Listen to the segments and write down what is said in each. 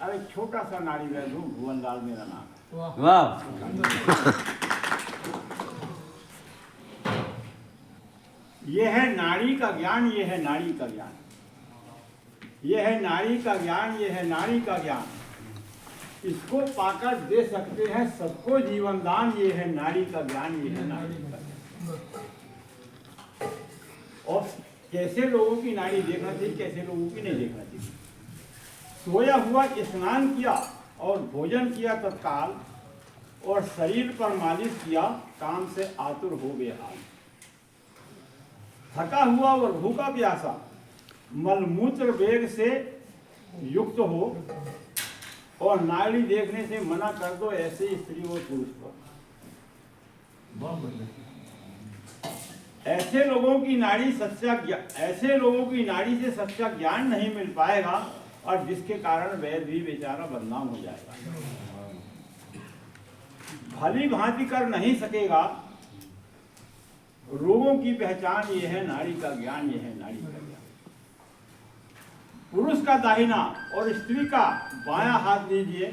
अरे छोटा सा नाड़ी वैद हूँ, भुवन लाल मेरा नाम। वाह। ये है नाड़ी का ज्ञान, ये है नाड़ी का ज्ञान, ये है नाड़ी का ज्ञान, ये है नाड़ी का ज्ञान। इसको पाकर दे सकते हैं सबको जीवन दान, ये है नाड़ी का ज्ञान, ये है नाड़ी का ज्ञान। और कैसे लोगों की नाड़ी देखना चाहिए, कैसे लोगों की नहीं देखना चाहिए। सोया हुआ स्नान किया और भोजन किया तत्काल, और शरीर पर मालिश किया, काम से आतुर हो बेहाल। थका हुआ और भूखा प्यासा, मलमूत्र वेग से युक्त हो, और नाड़ी देखने से मना कर दो, ऐसे स्त्री और पुरुष को। ऐसे लोगों की नाड़ी ऐसे लोगों की नाड़ी से सच्चा ज्ञान नहीं मिल पाएगा, और जिसके कारण वैद्य भी बेचारा बदनाम हो जाएगा। भली भांति कर नहीं सकेगा, रोगों की पहचान, ये है नाड़ी का ज्ञान, ये है नाड़ी का ज्ञान। पुरुष का दाहिना और स्त्री का बायां हाथ लीजिए,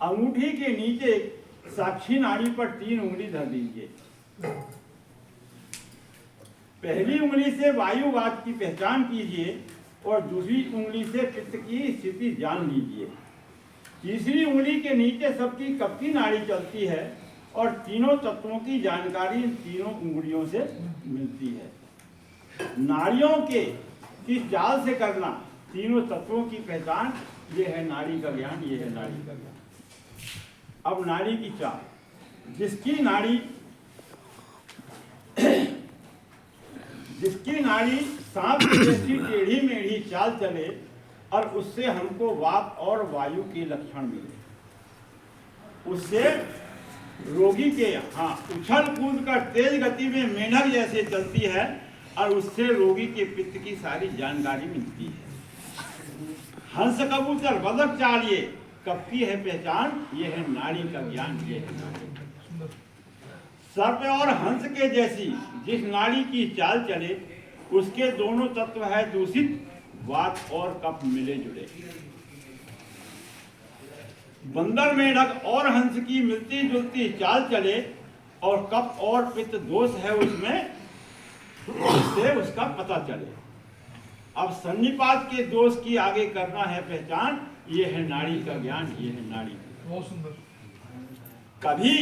अंगूठी के नीचे साक्षी नाड़ी पर 3 उंगली धर दीजिए। पहली उंगली से वायुवात की पहचान कीजिए, और दूसरी उंगली से पित्त की स्थिति जान लीजिए। तीसरी उंगली के नीचे सबकी कब की नाड़ी चलती है, और तीनों तत्वों की जानकारी इन तीनों उंगलियों से मिलती है। नाड़ियों के की चाल से करना तीनों तत्वों की पहचान, ये है नाड़ी का ज्ञान, ये है नाड़ी का ज्ञान। अब नाड़ी की चाल, जिसकी नाड़ी सांप जैसी टेढ़ी मेढ़ी चाल चले, और उससे हमको वात और वायु के लक्षण मिले। उससे रोगी के उछल कूद कर तेज गति में मेंढक जैसे चलती है, और उससे रोगी के पित्त की सारी जानकारी मिलती है। हंस कबूतर बदक चालिए, कब की है पहचान, ये है नाड़ी का ज्ञान, ये है नाड़ी का ज्ञान। सर्प और हंस के जैसी जिस नाड़ी की चाल चले, उसके दोनों तत्व है दूषित, वात और कफ मिले जुले। बंदर मेढक और हंस की मिलती जुलती चाल चले, और कफ और पित्त दोष है उसमें, इससे उसका पता चले। अब सन्निपात के दोष की आगे करना है पहचान, ये है नाड़ी का ज्ञान, ये है नाड़ी। बहुत सुंदर। कभी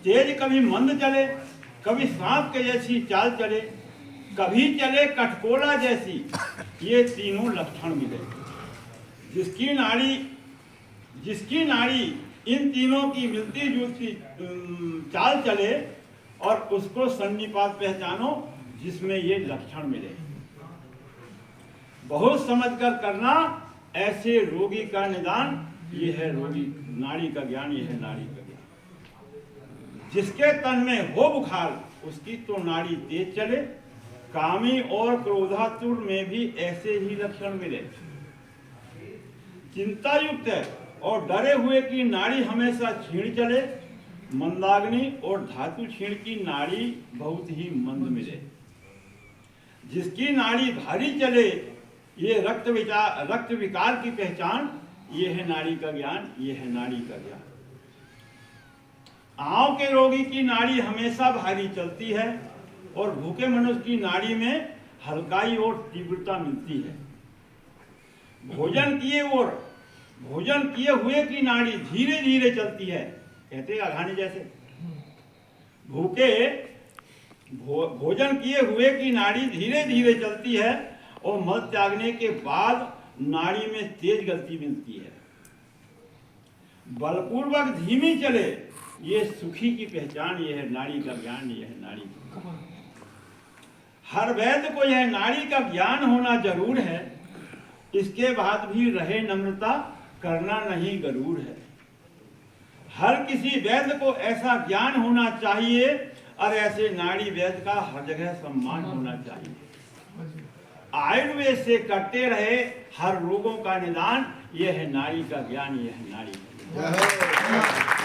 तेज कभी मंद चले, कभी सांप के जैसी चाल चले, कभी चले कटकोला जैसी, ये तीनों लक्षण मिले। जिसकी नाड़ी इन तीनों की मिलती जुलती चाल चले, और उसको सन्निपात पहचानो जिसमें ये लक्षण मिले। बहुत समझकर करना ऐसे रोगी का निदान, ये है रोगी नाड़ी का ज्ञान, ये है नाड़ी का ज्ञान। जिसके तन में हो बुखार, उसकी तो नाड़ी तेज चले, कामी और क्रोधातुर में भी ऐसे ही लक्षण मिले। चिंता युक्त है और डरे हुए की नाड़ी हमेशा क्षीण चले, मंदाग्नि और धातु क्षीण की नाड़ी बहुत ही मंद मिले। जिसकी नाड़ी भारी चले, ये रक्त विकार की पहचान, ये है नाड़ी का ज्ञान, ये है नाड़ी का ज्ञान। आंव के रोगी की नाड़ी हमेशा भारी चलती है, और भूखे मनुष्य की नाड़ी में हल्काई और तीव्रता मिलती है। भोजन किए हुए की नाड़ी धीरे धीरे चलती है, कहते हैं अघानी जैसे। भोजन किए हुए की नाड़ी धीरे धीरे चलती है, और मल त्यागने के बाद नाड़ी में तेज गति मिलती है। बलपूर्वक धीमी चले, ये सुखी की पहचान, ये है नाड़ी का ज्ञान, ये है नाड़ी का ज्ञान। हर वैद्य को यह नाड़ी का ज्ञान होना जरूर है, इसके बाद भी रहे नम्रता, करना नहीं गरूर है। हर किसी वैद्य को ऐसा ज्ञान होना चाहिए, और ऐसे नाड़ी वैद्य का हर जगह सम्मान होना चाहिए। आयुर्वेद से करते रहे हर रोगों का निदान, यह है नाड़ी का ज्ञान, यह है नाड़ी का ज्ञान।